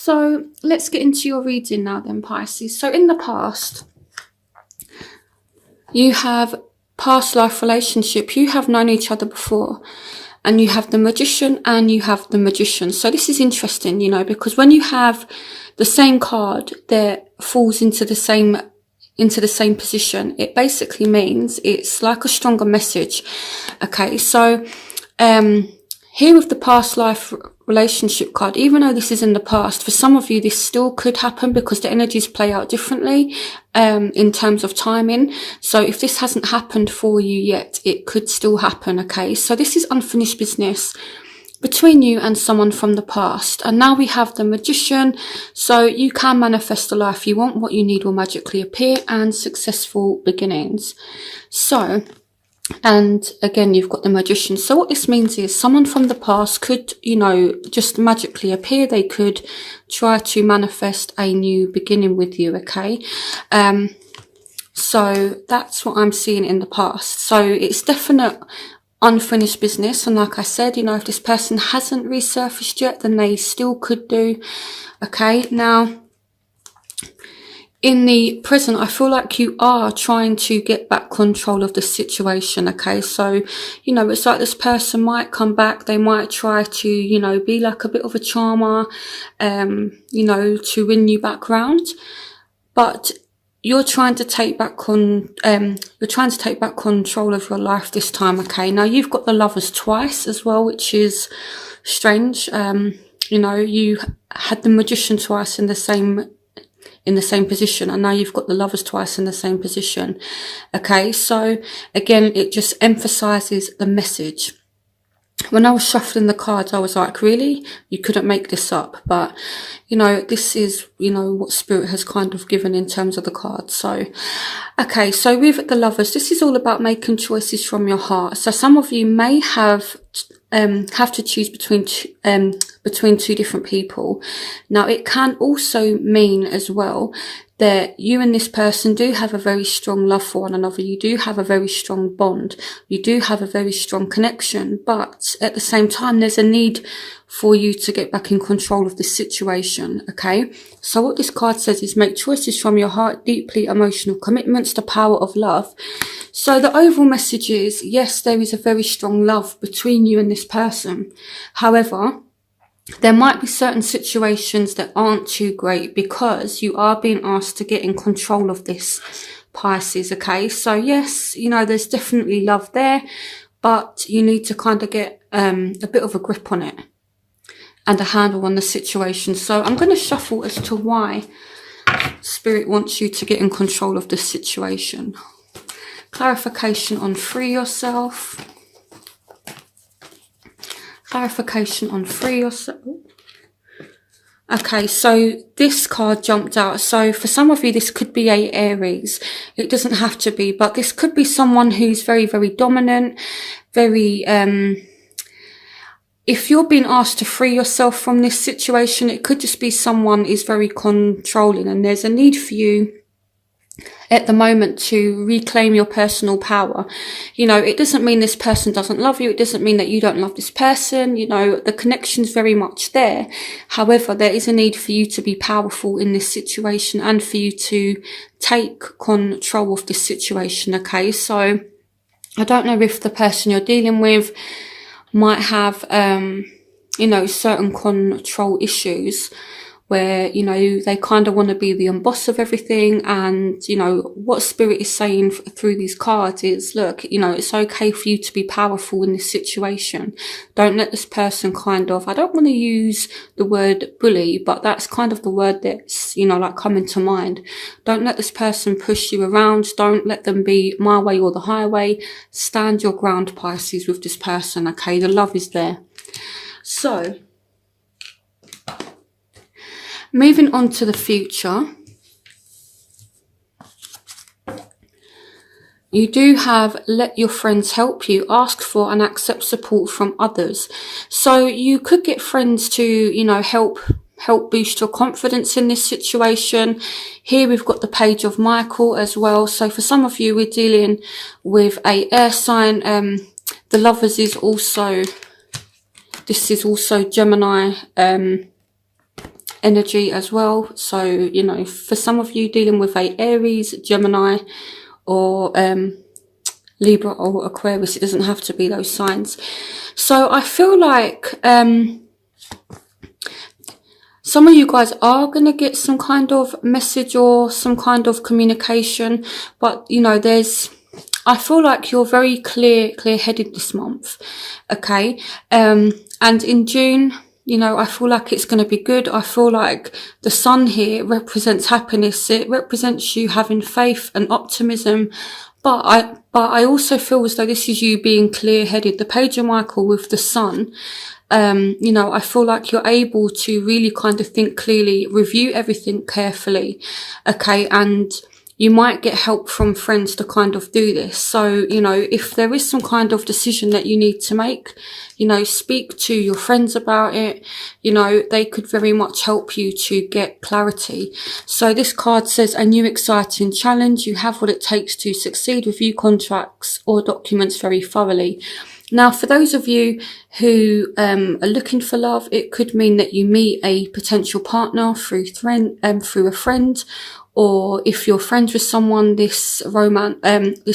So let's get into your reading now then, Pisces. So in the past, you have past life relationship. You have known each other before. And you have the Magician and you have the Magician. So this is interesting, you know, because when you have the same card that falls into the same position, it basically means it's like a stronger message. Okay, so here with the past life relationship card, even though this is in the past, for some of you this still could happen because the energies play out differently in terms of timing. So if this hasn't happened for you yet, it could still happen. Okay, so this is unfinished business between you and someone from the past. And now we have the Magician. So you can manifest the life you want. What you need will magically appear, and successful beginnings. So, and again, you've got the Magician. So what this means is someone from the past could, you know, just magically appear. They could try to manifest a new beginning with you. Okay. So that's what I'm seeing in the past. So it's definite unfinished business. And like I said, you know, if this person hasn't resurfaced yet, then they still could do. Okay. Now, in the present, I feel like you are trying to get back control of the situation. Okay. So, you know, it's like this person might come back. They might try to, you know, be like a bit of a charmer, you know, to win you back round. But you're trying to take back control of your life this time. Okay. Now you've got the Lovers twice as well, which is strange. You know, you had the Magician twice in the same position, and now you've got the Lovers twice in the same position. Okay, so again, it just emphasizes the message. When I was shuffling the cards, I was like, really? You couldn't make this up. But, you know, this is, you know, what Spirit has kind of given in terms of the cards. So, okay, so with the Lovers, this is all about making choices from your heart. So some of you may have to choose between two different people. Now, it can also mean as well that you and this person do have a very strong love for one another. You do have a very strong bond. You do have a very strong connection. But at the same time, there's a need for you to get back in control of this situation. Okay. So what this card says is make choices from your heart, deeply emotional commitments, the power of love. So the overall message is, yes, there is a very strong love between you and this person. However, there might be certain situations that aren't too great because you are being asked to get in control of this, Pisces. Okay. So yes, you know, there's definitely love there, but you need to kind of get a bit of a grip on it and a handle on the situation. So I'm going to shuffle as to why Spirit wants you to get in control of this situation. Clarification on free yourself. Clarification on free yourself. Okay, so this card jumped out. So for some of you, this could be a Aries. It doesn't have to be, but this could be someone who's very, very dominant, very, if you're being asked to free yourself from this situation, it could just be someone is very controlling, and there's a need for you at the moment to reclaim your personal power. You know, it doesn't mean this person doesn't love you. It doesn't mean that you don't love this person. You know, the connection's very much there. However, there is a need for you to be powerful in this situation and for you to take control of this situation. Okay, so I don't know if the person you're dealing with might have, you know, certain control issues where, you know, they kind of want to be the boss of everything. And, you know, what Spirit is saying through these cards is, look, you know, it's okay for you to be powerful in this situation. Don't let this person kind of, I don't want to use the word bully, but that's kind of the word that's, you know, like coming to mind. Don't let this person push you around. Don't let them be my way or the highway. Stand your ground, Pisces, with this person. Okay, the love is there. So, moving on to the future, you do have let your friends help you, ask for and accept support from others. So you could get friends to, you know, help boost your confidence in this situation. Here we've got the Page of Michael as well. So for some of you, we're dealing with a air sign. The Lovers is also, this is also Gemini, energy as well. So, you know, for some of you dealing with a Aries, Gemini, or Libra or Aquarius, it doesn't have to be those signs. So I feel like some of you guys are going to get some kind of message or some kind of communication, but you know, I feel like you're very clear-headed this month, okay? And in June, you know, I feel like it's going to be good. I feel like the sun here represents happiness. It represents you having faith and optimism. But I also feel as though this is you being clear-headed. The Page of Michael with the sun, you know, I feel like you're able to really kind of think clearly, review everything carefully, okay? And you might get help from friends to kind of do this. So, you know, if there is some kind of decision that you need to make, you know, speak to your friends about it. You know, they could very much help you to get clarity. So this card says a new exciting challenge. You have what it takes to succeed. Review contracts or documents very thoroughly. Now, for those of you who are looking for love, it could mean that you meet a potential partner through a friend, or if you're friends with someone, this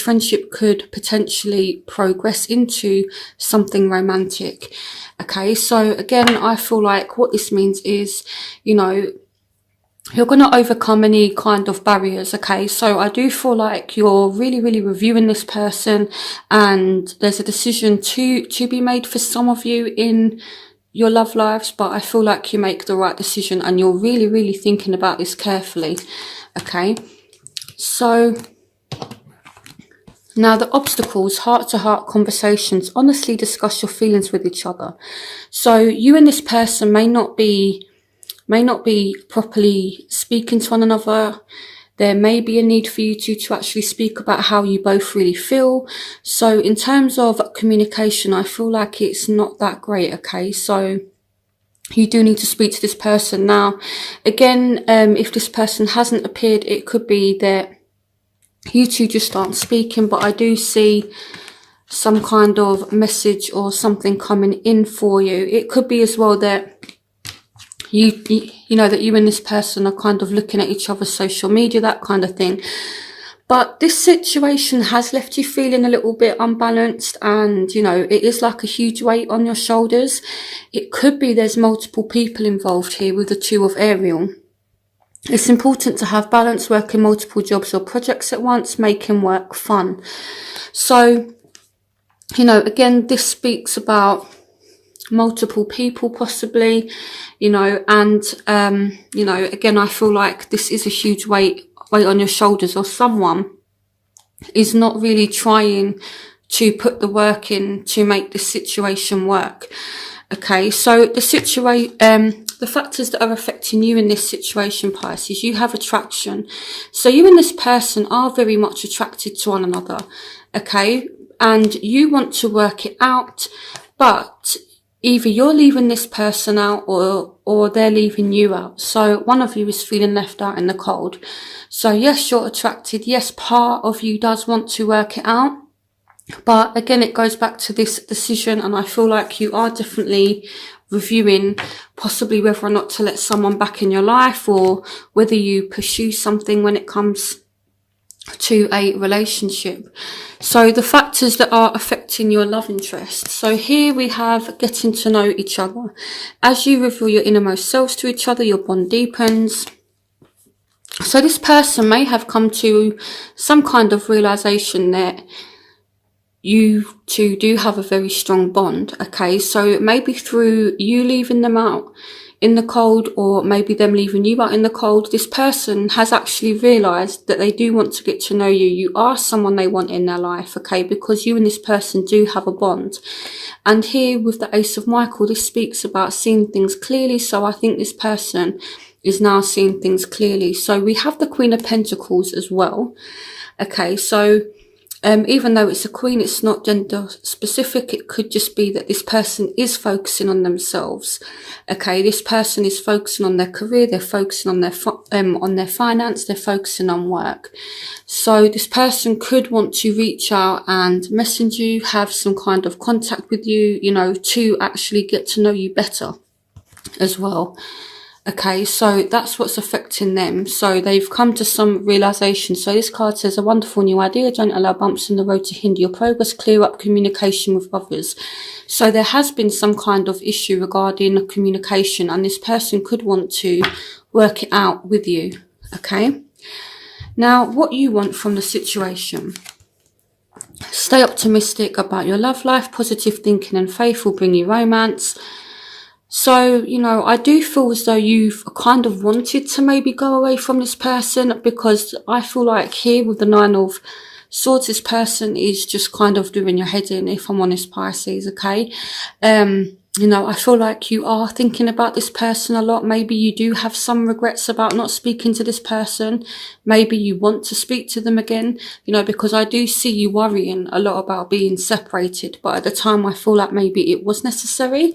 friendship could potentially progress into something romantic. Okay, so again, I feel like what this means is, you know, you're going to overcome any kind of barriers, okay? So I do feel like you're really, really reviewing this person, and there's a decision to be made for some of you in your love lives, but I feel like you make the right decision and you're really, really thinking about this carefully, okay? So now the obstacles, heart-to-heart conversations, honestly discuss your feelings with each other. So you and this person may not be properly speaking to one another. There may be a need for you to actually speak about how you both really feel. So in terms of communication, I feel like it's not that great, okay? So you do need to speak to this person. Now, again, if this person hasn't appeared, it could be that you two just aren't speaking, but I do see some kind of message or something coming in for you. It could be as well that you know that you and this person are kind of looking at each other's social media, that kind of thing. But this situation has left you feeling a little bit unbalanced, and you know, it is like a huge weight on your shoulders. It could be there's multiple people involved here with the Two of Ariel. It's important to have balance, working multiple jobs or projects at once, making work fun. So, you know, again, this speaks about multiple people possibly, you know, and you know, again, I feel like this is a huge weight on your shoulders, or someone is not really trying to put the work in to make this situation work. Okay, so the factors that are affecting you in this situation, Pisces, you have attraction. So you and this person are very much attracted to one another, okay, and you want to work it out, but either you're leaving this person out or they're leaving you out. So one of you is feeling left out in the cold. So yes, you're attracted. Yes, part of you does want to work it out. But again, it goes back to this decision, and I feel like you are definitely reviewing possibly whether or not to let someone back in your life, or whether you pursue something when it comes to a relationship. So the factors that are affecting your love interest. So here we have getting to know each other. As you reveal your innermost selves to each other, your bond deepens. So this person may have come to some kind of realization that you two do have a very strong bond, okay? So maybe through you leaving them out in the cold, or maybe them leaving you out in the cold, this person has actually realized that they do want to get to know you. You are someone they want in their life, okay? Because you and this person do have a bond. And here with the Ace of Michael, this speaks about seeing things clearly. So I think this person is now seeing things clearly. So we have the Queen of Pentacles as well, okay? So even though it's a queen, it's not gender specific. It could just be that this person is focusing on themselves. Okay, this person is focusing on their career. They're focusing on their finance. They're focusing on work. So this person could want to reach out and message you, have some kind of contact with you, you know, to actually get to know you better as well. Okay, so that's what's affecting them. So they've come to some realization. So this card says, a wonderful new idea. Don't allow bumps in the road to hinder your progress. Clear up communication with others. So there has been some kind of issue regarding communication, and this person could want to work it out with you. Okay. Now, what you want from the situation. Stay optimistic about your love life. Positive thinking and faith will bring you romance. So, you know, I do feel as though you've kind of wanted to maybe go away from this person, because I feel like here with the 9 of Swords, this person is just kind of doing your head in, if I'm honest, Pisces, okay? You know, I feel like you are thinking about this person a lot. Maybe you do have some regrets about not speaking to this person. Maybe you want to speak to them again, you know, because I do see you worrying a lot about being separated. But at the time, I feel like maybe it was necessary.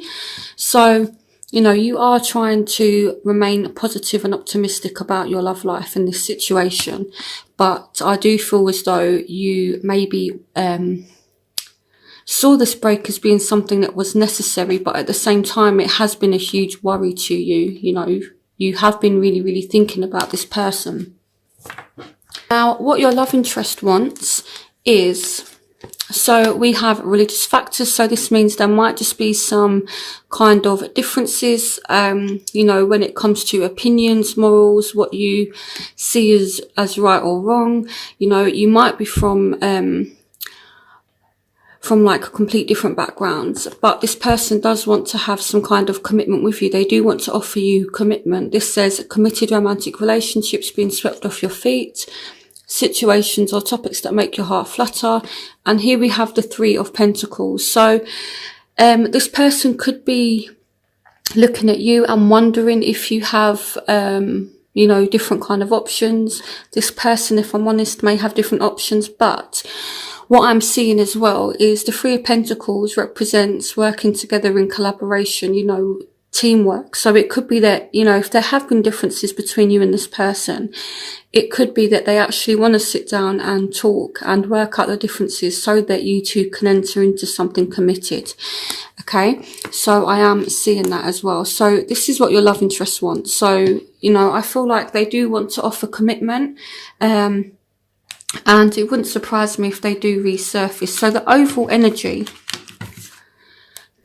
So, you know, you are trying to remain positive and optimistic about your love life in this situation. But I do feel as though you maybe saw this break as being something that was necessary, but at the same time, it has been a huge worry to you. You know, you have been really, really thinking about this person. Now, what your love interest wants is, so we have religious factors. So this means there might just be some kind of differences, you know, when it comes to opinions, morals, what you see as right or wrong. You know, you might be from like complete different backgrounds, but this person does want to have some kind of commitment with you. They do want to offer you commitment. This says committed romantic relationships, being swept off your feet, situations or topics that make your heart flutter. And here we have the 3 of Pentacles. So this person could be looking at you and wondering if you have you know, different kind of options. This person, if I'm honest, may have different options, but what I'm seeing as well is the 3 of Pentacles represents working together in collaboration, you know, teamwork. So it could be that, you know, if there have been differences between you and this person, it could be that they actually want to sit down and talk and work out the differences so that you two can enter into something committed. Okay, so I am seeing that as well. So this is what your love interest wants. So, you know, I feel like they do want to offer commitment. And it wouldn't surprise me if they do resurface. So the overall energy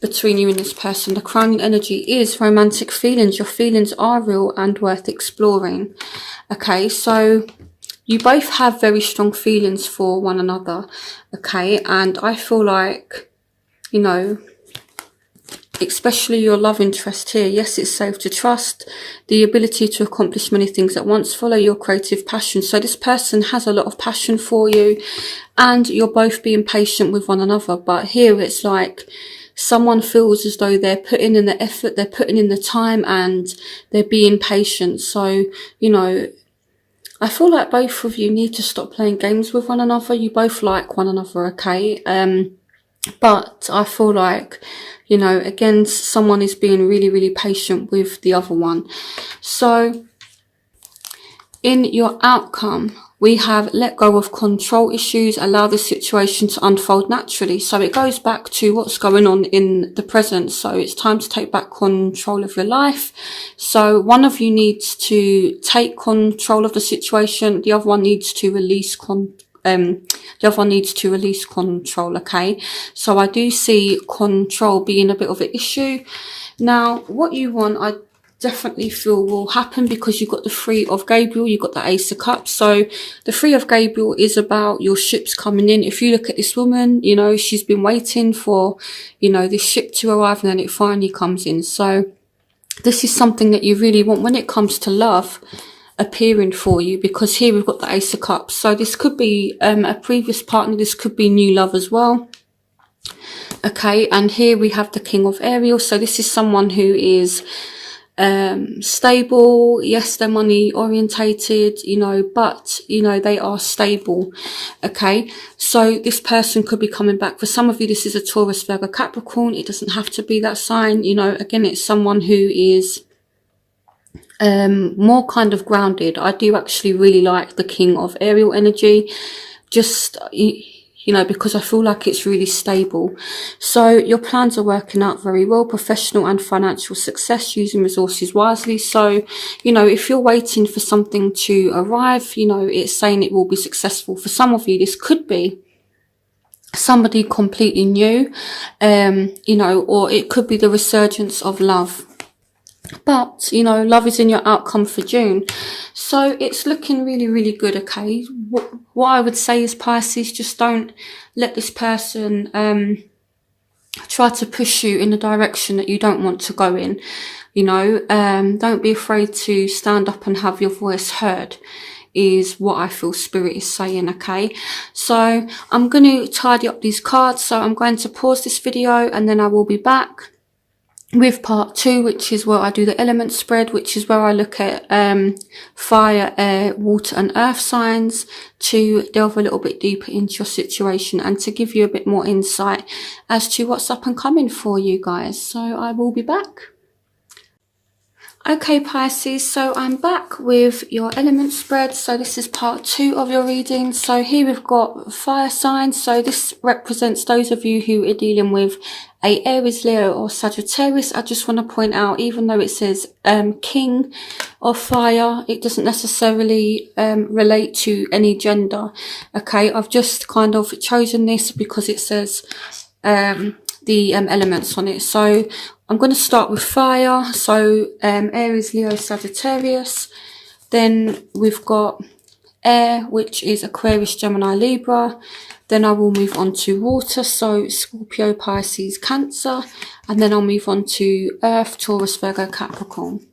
between you and this person, the crowning energy is romantic feelings. Your feelings are real and worth exploring. Okay, so you both have very strong feelings for one another. Okay, and I feel like, you know, especially your love interest here. Yes, it's safe to trust, the ability to accomplish many things at once, follow your creative passion. So this person has a lot of passion for you, and you're both being patient with one another. But here it's like someone feels as though they're putting in the effort, they're putting in the time, and they're being patient. So, you know, I feel like both of you need to stop playing games with one another. You both like one another, okay? But I feel like, you know, again, someone is being really, really patient with the other one. So in your outcome, we have let go of control issues, allow the situation to unfold naturally. So it goes back to what's going on in the present. So it's time to take back control of your life. So one of you needs to take control of the situation. The other one needs to release control, okay? So I do see control being a bit of an issue. Now, what you want, I definitely feel will happen, because you've got the 3 of Gabriel, you've got the Ace of Cups. So the 3 of Gabriel is about your ships coming in. If you look at this woman, you know, she's been waiting for, you know, this ship to arrive, and then it finally comes in. So this is something that you really want when it comes to love appearing for you, because here we've got the Ace of Cups. So this could be a previous partner, this could be new love as well. Okay, and here we have the King of Ariel. So this is someone who is stable. Yes, they're money orientated, you know, but, you know, they are stable. Okay, so this person could be coming back. For some of you, this is a Taurus, Virgo, Capricorn. It doesn't have to be that sign, you know. Again, it's someone who is more kind of grounded. I do actually really like the King of Ariel energy. Just, you you know, because I feel like it's really stable. So your plans are working out very well, professional and financial success, using resources wisely. So, you know, if you're waiting for something to arrive, you know, it's saying it will be successful. For some of you, this could be somebody completely new, you know, or it could be the resurgence of love. But, you know, love is in your outcome for June. So it's looking really, really good, okay? What I would say is, Pisces, just don't let this person try to push you in a direction that you don't want to go in. You know, don't be afraid to stand up and have your voice heard, is what I feel Spirit is saying, okay? So I'm going to tidy up these cards. So I'm going to pause this video and then I will be back with part 2, which is where I do the element spread, which is where I look at fire, air, water and earth signs to delve a little bit deeper into your situation and to give you a bit more insight as to what's up and coming for you guys. So I will be back. Okay, Pisces, so I'm back with your element spread. So this is part 2 of your reading. So here we've got fire signs. So this represents those of you who are dealing with a Aries, Leo or Sagittarius. I just want to point out, even though it says King of Fire, it doesn't necessarily relate to any gender. Okay, I've just kind of chosen this because it says the elements on it. So I'm going to start with fire. So Aries, Leo, Sagittarius. Then we've got air, which is Aquarius, Gemini, Libra. Then I will move on to water, so Scorpio, Pisces, Cancer. And then I'll move on to earth, Taurus, Virgo, Capricorn.